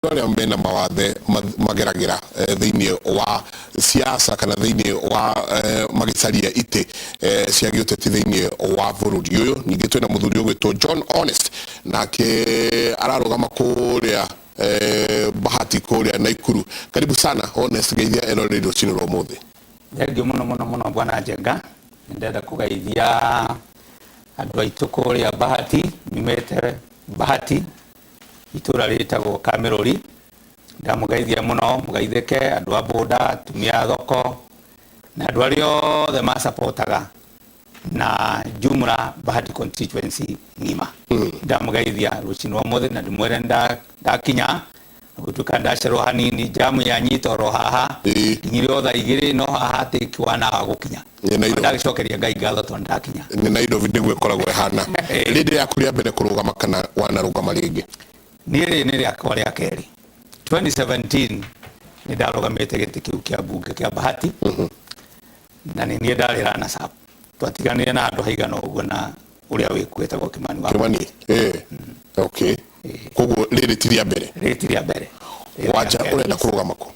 Wale ambena mawathe mageragira thiini wa siasa kana thiini wa magicaria ite cia giuteti thiini wa bururi uyu ningi twina muthuri ugwitwo John Honest nake ararugama kuria Bahati kuria Naikuru. Karibu sana Honest, geithia eno radio chini ro muthi. Thengiũ mũno bwana Njenga, ndenda kugeithia andu aitu kuria Bahati, nyumete Bahati itura ritagwo Kamerori. Ndamugeithia muno, mugeithike andu a boda, tumia thoko na andu ario the ma supportaga na jumla Bahati constituency ngima. Ndamugeithia rucino mothe na ndimwere ndakinya gutuka ndacero hanini jamu ya nyito ro haha ngirio tha igiri no haha tikwana gukinya ndagicokeria ngai ngatho to ndakinya ni na indo vindigwe koragwo hana rindi ya kuria mbere kurugama kana wanarugama ringi niri akwa ria keri 2017 ni ndarugamite giti kiu kia bunge kia Bahati na ni ndarira na sap twatiganire na andu haigana uguo na uria wikuite go Kimani wa Kimani okay koguo riri tiria mbere wacha urenda kurugama ko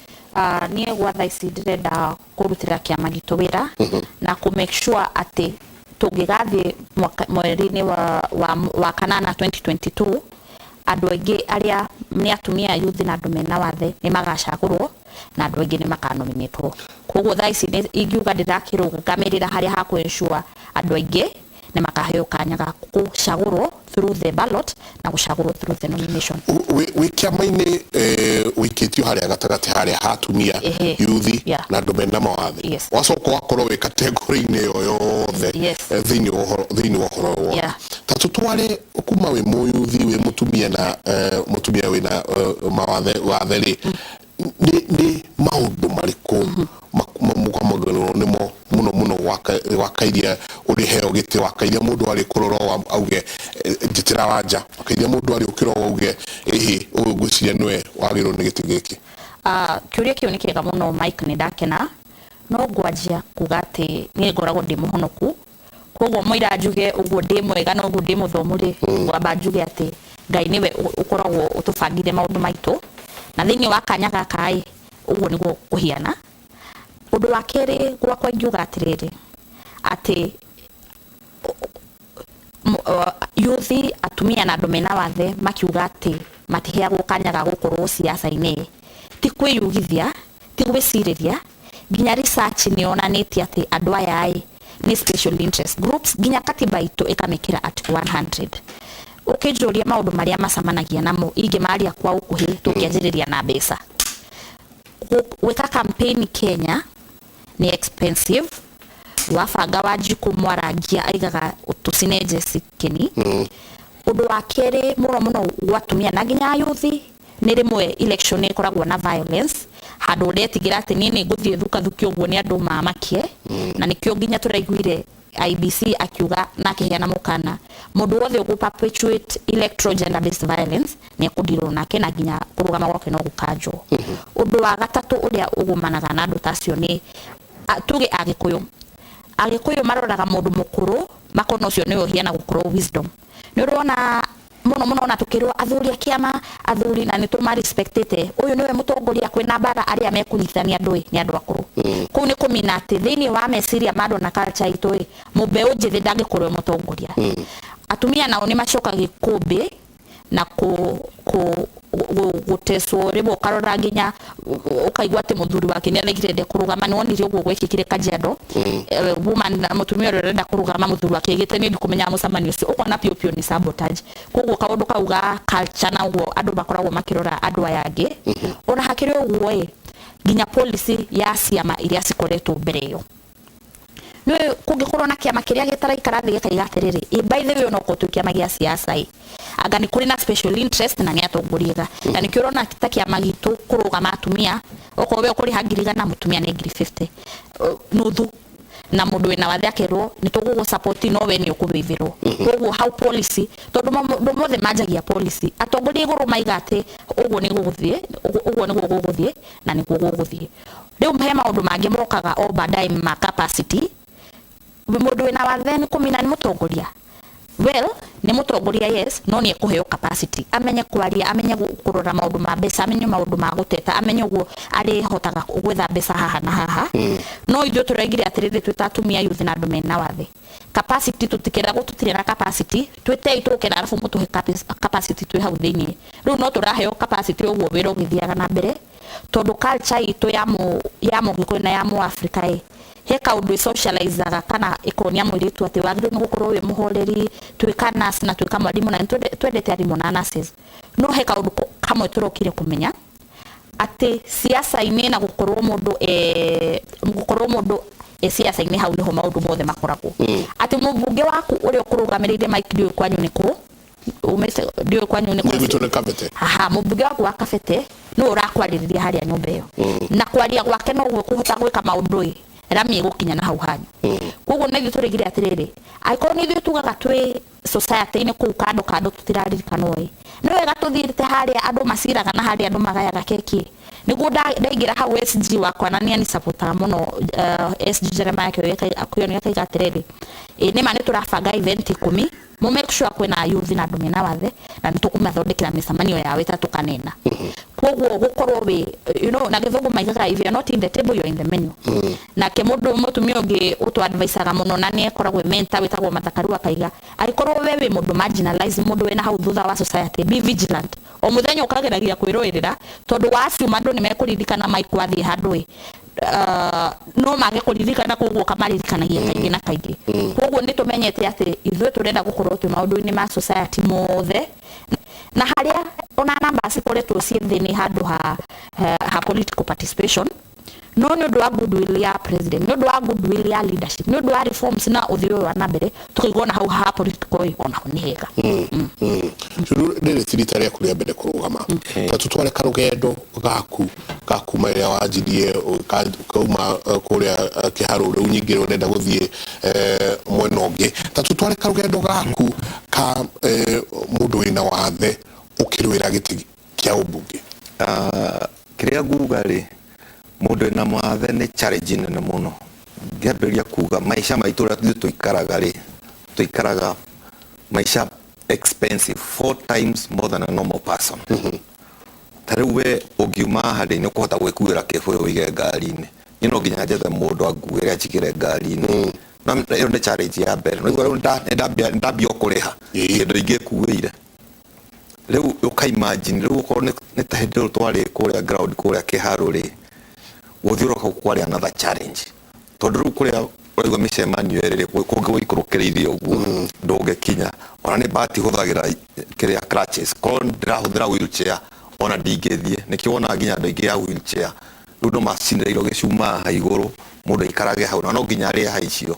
nie gwatha ici ndirenda kurutira kiama gitu wira na ku make sure ati tungigathie mweri-ini wa kanana 2022 andu aingi aria ni atumia youth na andu mena wathe ni magacagurwo na andu aingi ni makanominitwo. Koguo tha ici ingiuga ndirakirugamirira haria ha ku ensure andu aingi ni makaheo kanya ga gucagurwo through the ballot na gucagurwo through the nomination. We kiama-ini wikitio haria gatagati haria hatumia youth na andu mena mawathe wacoka wakorwo wi kategori-ini yo yothe thiini wa horo ta tutware kuma wi muyuthi wi mutumia na mutumia wina mawathe watheri ni maundu mariku mukamagano nimo muno wakairia uri heo giti wakairia mundu ari kuroro auge njitira wanja wakairia mundu ari ukiro auge ehi ugwiciria nwe wagiro ni giti giki kiuria kiu ni kiega muno Mike ni ndakena no ngwanjia kugati ni ngoragwo ndi muhonoku koguo moira njuge uguo ndi mwega no uguo ndi muthomu ri ngwamba njuge ati ngai niwe ukoragwo utubangire maundu maitu na thiini wa kanya gaka uguo niguo kuhiana. Undu wa keri gwakwa ingiuga atiriri ati youth atumia na andu mena wathe makiuga ati matiheagwo kanya ga gukorwo siasa-ini ti kwiyugithia ti gwiciriria nginya research ni onanitie ati andu aya ni special interest groups nginya katiba itu ikamekira at 100 ukijuria maundu maria macamanagia namo ingi maria kwa ukuhi tukianjiriria na mbeca weka campaign Kenya ni expensive wafanga wajiku mwarangia aigaga utusineje sikini undu wa keri muno gwatumia na nginya yuthi ni rimwe election ikoragwo na violence handu ndetigira ati nini nguthie thuki uguo ni andu mamakie na nikio nginya turaiguire IBC akiuga na kiheana mukana mundu wothe ugu perpetuate electoral gender based violence ni kudirwo nake na nginya kurugama gwake no gukanjo. Undu wa gatatu uria ugumanaga na andu tacio ni tuge agikuyu maroraga mundu mukuru makono cio ni uhiana gukorwo wisdom ni urona muno na tukirwo athuri a kiama athuri na ni tuma respectete uyu niwe mutongoria kwina bara aria mekunyitithania andu ni andu akuru kuu ni kumina ati thiini wa meciria mando na culture itu mubeu njithi ndangikorwo mutongoria atumia nao ni macoka gikumbi na guteswo ribo karora nginya ukaigwa ati muthuri wake ni athigirende kurugama ni wonire uguo gwikikire Kajiado woman na mutumia renda kurugama muthuri wake gite ni ndikumenya mucamani ucio ukona pio ni sabotage koguo kaundu kauga culture na uguo andu bakoragwo makirora andu aya angi ona hakiri uguo nginya policy ya ciama iria cikoretwo mbere yo no kungikorwo na kiama kiria gitaraikara thi gikaiga atiriri by the way no ko tukiama gia siasa aga ni kuri na special interest na ni atongoriega na ni kirona ta kiama gitu kurugama atumia okowe okuri hangiriga na mutumia ni 50 nuthu na mundu wina wathe akerwo ni tugugo support no we ni ukubithirwo koguo how policy tondu mothe manjagia policy atongoria iguru maiga ati uguo ni guguthie na ni guguthie riu mhe maundu mangi mokaga o baadaye ma capacity mundu wina wathe ni kumina ni mutongoria well ni mutongoria yes no ni kuheo capacity amenye kwaria amenye kurora maundu ma mbeca amenye maundu ma guteta amenye uguo ari hotaga gwetha mbeca haha na haha no ithuĩ tũraigire atĩrĩrĩ twĩtatumia youth na andũ mena wathe capacity tutikera gututire na capacity twitei tukera arabu mutuhe capacity twi hau thĩinĩ rĩu no tũraheo capacity uguo wĩra ũgĩthiaga na mbere tondu culture itu ya Mũgĩkũyũ na ya Mũafrika he kaundu socializaga kana ikonia mwiritu ati wagire no gukorwo wi muhoreri twika nurse na twika mwalimu na twendete arimu na nurses no he kaundu kamwe turokire kumenya ati siasa-ini na gukorwo mundu siasa-ini hau niho maundu mothe makoragwo ati mubunge waku uri ukurugamirire Mike ndio kwanyu niku ndio kwanyu niku haha mubunge waku wa Kabete no urakwaririria haria nyumba iyo na kwaria gwake no gukuhota gwika maundu rami gukinya na hau hanyu koguo nĩ tũrigire atĩrĩrĩ aikorwo nĩ tugaga twĩ society-inĩ kũu kando tutiraririkana no wega tũthirite harĩa andũ maciraga na harĩa andũ magayaga keki nĩguo ndaingĩra hau SG wakwa na nĩ supportaga mũno SG Jeremiah akĩonia kaiga atĩrĩrĩ nĩ ma nĩ tũrabanga event 10 mo make sure kwĩna youth na andũ mena wathe na nĩ tũkũmathondekera mĩcemanio ya wĩtatũ kanena koguo gukorwo wi na gĩthũngũ maigaga if you are not in the table you are in the menu na ke mũndũ mũtumia ũngĩ ũtũ advisaga mũno na nĩ ekoragwo mentor wĩtagwo Mathakaru akaiga aikorwo we wi mũndũ marginalize mũndũ wĩna hau thutha wa society be vigilant o mũthenya ũkageragia kwĩrũĩrĩra tondũ waciuma andũ nĩ mekũririkana Mike wathiĩ handũ no mage kũririkana koguo kamaririkanagia kaingĩ na kaingĩ koguo nĩ tũmenyete atĩ ithuĩ tũrenda gũkorwo twĩ maũndũ-inĩ ma society mothe na haria ona namba cikoretwo ciĩ thĩ nĩ handũ ha political participation no nĩ ũndũ wa goodwill ya president nĩ ũndũ wa goodwill ya leadership nĩ ũndũ wa reforms na ũthii wa na mbere tũkaigua na hau ha political ona nĩ hega rĩrĩ tirita rĩa kũrĩa mbere kũrũgama ta tutware karũgendo gaku marĩa wanjirie kauma kũrĩa kĩharo rĩu nyingĩ ũrenda gũthiĩ mwena ũngĩ ta tutware karũgendo gaku ka mũndũ wĩna wathe ũkĩrũĩra gĩtĩ kĩa ũmbunge kĩrĩa nguga rĩ mundu ena mwathe nĩ challenge nene muno ngĩambĩrĩria kuga maisha maitũ ũrĩa tuikaraga maisha expensive 4 times more than a normal person tarĩu we ũngiuma handĩ nĩ ũkũhota gwĩkuĩra kĩbũyũ ũige ngari-inĩ no nginya njethe mũndũ anguĩre anjigĩre ngari-inĩ na ĩyo nĩ challenge ya mbere ndambia kũrĩha kĩndũ ingĩkuĩire rĩu ũkaimagine rĩu ũkorwo nĩ ta hĩndĩ ĩyo twarĩ kũrĩa ground kũrĩa kĩharo rĩ gũthiũrũka kwarĩ another challenge tondũ rĩu kũrĩa ũraigua mĩcemanio ĩrĩ kũngĩikũrũkĩrĩirie ũguo ndũngĩkinya ona nĩ bahati hũthagĩra kĩrĩa crutches korwo ndĩrahũthĩra wheelchair ona ndingĩthiĩ nĩkĩo wona nginya andũ aingĩ ya wheelchair rĩu no macinĩrĩirwo gĩcuma haha igũrũ mũndũ aikarage hau na no nginya arĩe haicio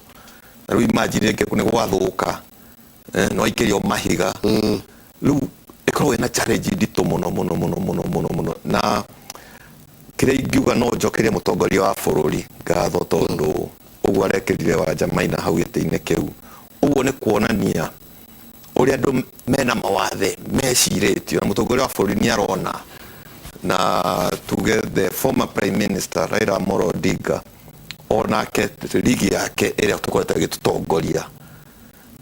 na rĩu imagine nĩ gwathũka no aikĩrio mahiga rĩu ĩkorwo ĩna challenge nditũ mũno na kĩrĩa ingiuga no njokerie mũtongoria wa bũrũri ngatho tondũ ũguo arekĩrire Wanja Maina hau gĩtĩ-inĩ kĩu ũguo nĩ kuonania ũrĩa andũ mena mawathe mecirĩtio na mũtongoria wa bũrũri nĩ arona na tuge the former prime minister Raila Amolo Odinga onake ligi yake ĩrĩa tũkoretwo gĩtũtongoria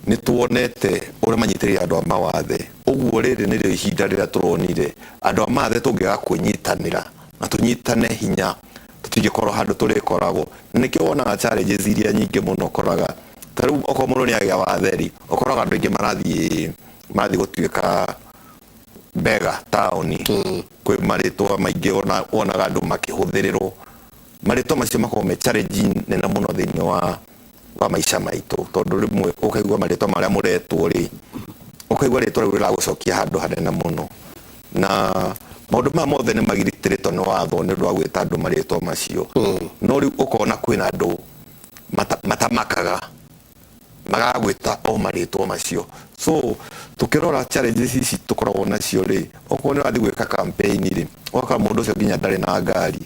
nĩ tuonete ũrĩa manyitĩrĩire andũ a mawathe ũguo rĩrĩ nĩrĩo ihinda rĩrĩa tũronire andũ a mawathe tũngĩaga kwĩnyitanĩra na tunyitane hinya tũtingĩkorwo handũ tũrĩkoragwo nĩkĩo wonaga challenges iria nyingĩ mũno ũkoraga ta rĩu okorwo mũndũ nĩ agĩa watheri ũkoraga andũ aingĩ marathiĩ gũtuĩka bega taũni kwĩ marĩtwa maingĩ wonaga andũ makĩhũthĩrĩrwo marĩtwa macio makoragwo me challenge nene mũno thĩinĩ wa maica maitũ tondũ rĩmwe ũkaigua marĩtwa marĩa mũretwo rĩ ũkaigua rĩtwa rĩu rĩragũcokia handũ hanene mũno na maũndũ maya mothe nĩ magirĩtĩrĩtwo nĩ watho nĩ ũndũ wa gwĩta andũ marĩtwa macio no rĩu ũkona kwĩna andũ matamakaga magagwĩta o marĩtwa macio so tukĩrora challenges ici tũkoragwo nacio rĩ okorwo nĩ ũrathiĩ gwĩka campaign rĩ ũgakora mũndũ ũcio nginya ndarĩ na ngari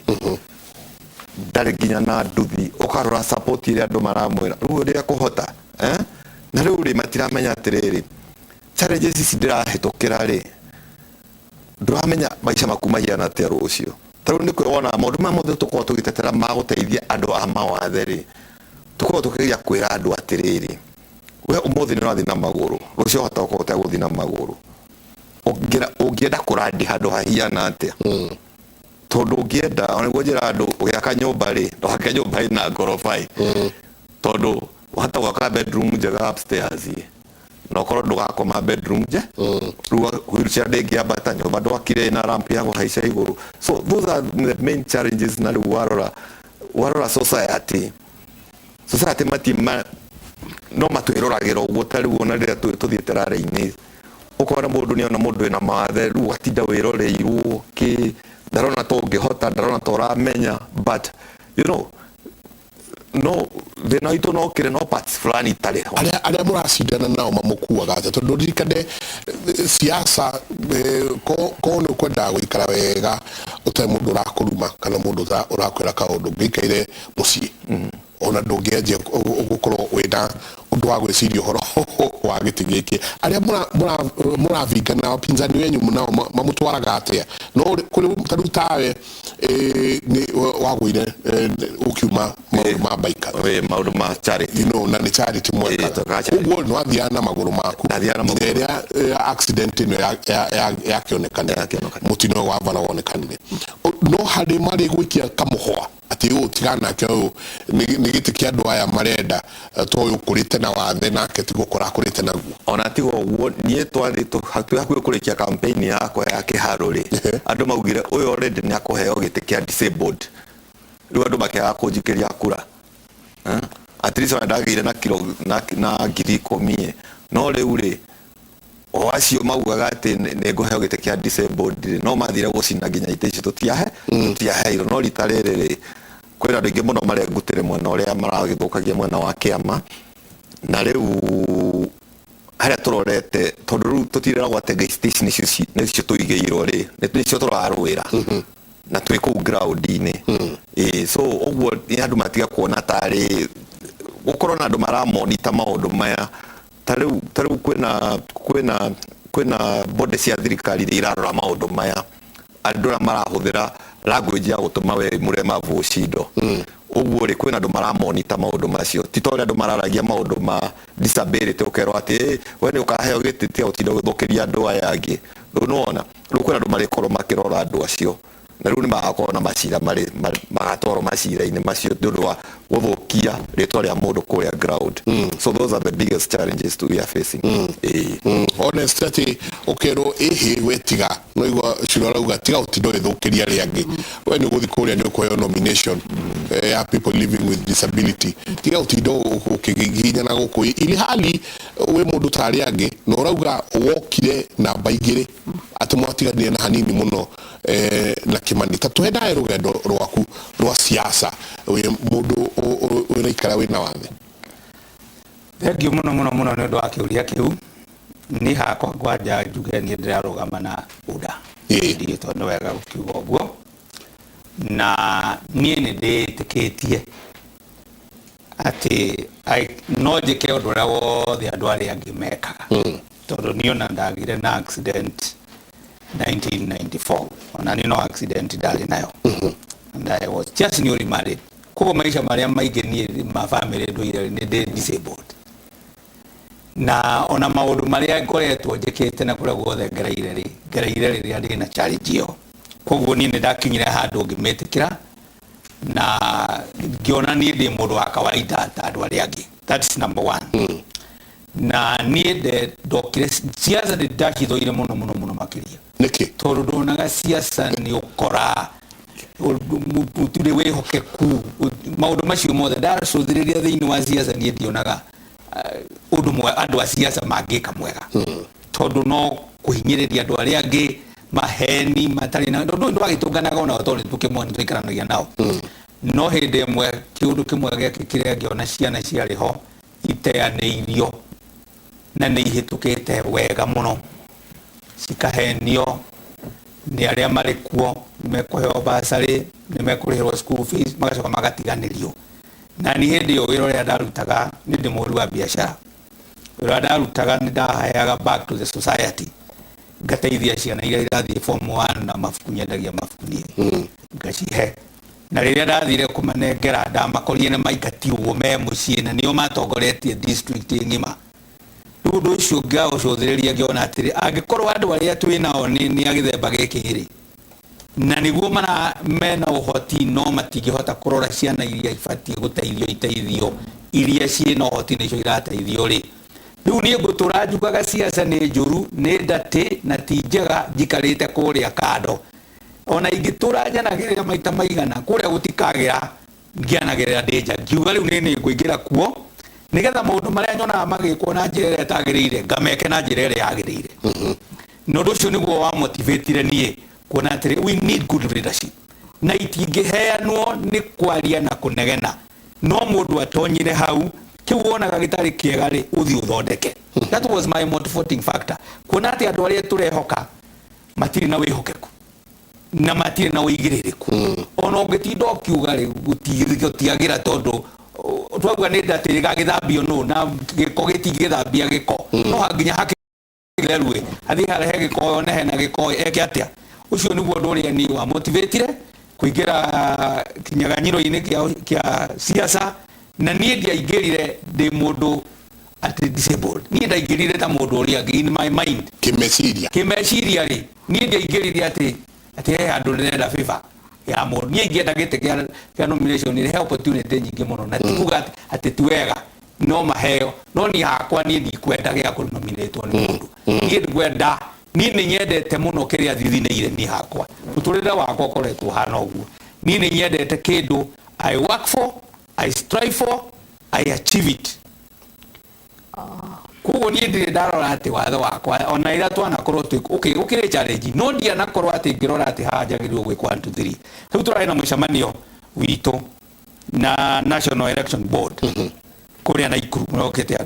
ndarĩ nginya na nduthi ũkarora support iria andũ maramwĩra rĩu rĩrĩa kũhota na rĩu rĩ matiramenya atĩrĩrĩ challenges ici ndĩrahĩtũkĩra rĩ ndũramenya maica maku mahiana atĩa rũciũ tarĩu nĩ kwĩrona maũndũ maya mothe tũkoragwo tũgĩtetera ma gũteithia andũ a mawathe rĩ tũkoragwo tũkĩgeria kwĩra andũ atĩrĩrĩ we umuthi ni rathi na maguru rucio hota ukota guthi na maguru ungienda kurandi handu hahiana atia tondu ungienda ona gwojera andu ugiaka nyumba ri ndohake nyumba ina ngorofai tondu hata gwaka bedroom njega upstairs no korwo ndugakoma bedroom je ruwa wheelchair ndingi ambata nyumba ndwakire na ramp ya guhaica iguru. So those are the main challenges na warora society matima no matwiroragera uguo tari wona rira tuthiete rari-ini ukora mundu ni ona mundu ena mawathe ru atinda wiroreirwo ki ndarona to ngihota ndarona to ramenya but you know no thina itu no kire no parts fulani tari aria muracindana nao mamukuaga atia tondu ririkane siasa ko ni kwenda guikara wega utai mundu urakuruma kana mundu urakwira kaundu ngikaire mucii ona ndungianjia gukorwo wina undu wa gwiciria uhoro wa giti giki aria muravingana wapinzani wenyu nao mamutwaraga atia no kuri tarutawe ni wagwire ukiuma mabaika maundu ma charity na ni charity mweka uguo no athiana maguru maku iria accident no yakionekana mutino wa bana wonekanire no hari mari gwikia kamuhwa ati utigana kyo ni giti kia andu aya marenda to ukurite na wathe nake tigukora kurite naguo ona tigo uguo nie twari hakuhi kurikia campaign yakwa ya kiharuri andu maugire uyu already ni akuheo giti kia disabled riu andu makiaga kunjikiria kura at least ndagire na kilo na ngiri 10 no riu ri o acio maugaga ati ni nguheo giti kia disabled no mathire gucina nginya ite icio tutiaheirwo no ritarere kwira ndingi muno marengutire mwena uria maragithukagia mwena wa kiama na riu haria turorete tondu riu tutireragwo ati station nicio tuigeirwo ri nicio turarwira na twi kuu ground-ini so uguo ni andu matiga kuona tari gukorwo na andu maramonita maundu maya tariu kwina body cia thirikari irarora maundu maya andu aria marahuthira language ya gutuma we murema vucindo uguo ri kwina andu maramonita maundu macio titori andu mararagia maundu ma disability ukerwo ati we ni ukaheo giti tia utindo guthukiria andu aya angi ruona riu kwina andu marikorwo makirora andu acio na riu ni magakorwo na macira magatwarwo macira-ini macio nĩũndũ wa gũthũkia rĩtwa rĩa mũndũ kũrĩa ground. So those are the biggest challenges we are facing. Honest ati ũkerwo ĩhĩ wetiga no igua ciro rauga tiga ũtindo gĩthũkĩria arĩa angĩ we nĩ gũthi kũrĩa nĩ ũkũheo nomination ya people living with disability tiga ũtindo ũkĩgiginyana gũkũ ili hali we mũndũ ta arĩa angĩ na ũrauga wokire namba igĩrĩ atĩ mwatiganire na hanini mũno na Kimani tatuhe nae rugendo rwaku rwa siasa we mundu uraikara wina wathe. Thengiũ mũno nĩ ũndũ wa kĩũria kĩu ni hakwa ngwanja njuge nĩ ndĩrarũgama na UDA ndiĩ tondũ wega gũkiuga ũguo na niĩ nĩ ndĩtĩkĩtie atĩ no njĩke ũndũ ũrĩa wothe andũ arĩa angĩ mekaga tondũ niĩ ona ndagire na accident 1994 ona ni no accident ndari nayo and I was just newly married kuko maisha maria maige ni ma family ndoire ni disabled na ona maundu maria ngoretwo njikite na kura guothe ngereire riria ndi na challenge iyo koguo ni ndakinyire handu ngimetikira na ngiona ni ndi mundu wa kawaida ta andu aria angi. That's number one. Na niĩ ndokire siasa ndakithoire mũno makiria niki tondu ndonaga siasa nĩ ũkora tũtirĩ wĩhokeku maũndũ macio mothe ndacũthĩrĩria thĩinĩ wa siasa niĩ ndionaga ũndũ andũ a siasa mangĩka mwega tondu no kũhinyĩrĩria andũ arĩa angĩ maheni matarĩ na ndwagĩtũnganaga ona tondũ tũkĩmwe tũikaranagia nao no hĩndĩ ĩmwe kĩũndũ kĩmwe gĩake kĩrĩa ngĩona ciana ciarĩ ho iteanĩirio na nĩ ihĩtũkĩte wega mũno cikahenio nĩ arĩa marĩ kuo nĩmekũheo basarĩ nĩmekũrĩhĩrwo school fees magacoka magatiganĩrio na niĩ hĩndĩ ĩyo wĩra ũrĩa ndarutaga nĩ ndĩ mũhũri wa biacara wĩra ũrĩa ndarutaga nĩ ndaheaga back to the society ngateithia ciana iria irathiĩ form 1 na mabuku nyendagia mabuku niĩ ngacihe na rĩrĩa ndathire kũmanengera ndamakorire na maikati ũguo me mũciĩ na nĩo matongoretie district ng'ima kundu ucio ngao cothireria ngiona atiri angikorwo andu aria twi nao ni agithemba gikigiri na niguo mana mena uhoti no matingihota kurora ciana iria ibatie guteithio iteithio iria ciena uhoti nicio irateithio ri riu nie ngutura njugaga ciaca ni njuru ni ndati na ti njega njikarite kuria kando ona ingitura nyanagirira maita maigana kuria gutikagira ngianagirira ndija ngiuga riu ni nguingira kuo nigetha maundu maria nyonaga magikwo na njira iria itagirire ngameke na njira iria yagirire no nducio niguo wa motivatire nie kuona atiri we need good leadership na itingiheanwo ni kwaria na kunegena no mundu atonyire hau kiu wonaga gitari kiega ri uthi uthondeke that was my motivating factor kuona ati andu aria turehoka matiri na wihokeku na matiri na uigiririku ona ungitinda ukiuga ri gutiagira tondu twauga ni ndati gagithambio no na giko gitigithambia giko no hanginya hakirerue athi harehe giko nehe na giko eke atia ucio niguo nduria ni wa motivatire kuingira kinyaganyiro-ini kia siasa na nie ndiaingirire ndi mundu ati disabled nie ndaingirire ta mundu uria in my mind kimeciria ri nie ndiaingirire ati andu ndirenda favor ya mundu nie ingienda gite kia nomination ni he opportunity nyingi muno na tikuga ati tiwega no maheo no ni hakwa nie ndikwenda gia ku nominate ni mundu nie ngwenda ni nyendete muno kiria thithineire ni hakwa uturire wakwa koretwo hana uguo ni nyendete kindu I work for, I strive for, I achieve it kugo ni ndire ndarora ati watho wakwa ona ira twana korwo tu ukire challenge no ndia na korwo ati ngirora ati hajagirwo gwikwa 1 2 3 riu turai na mucemanio wito na National Election Board kuria na ikuru murokete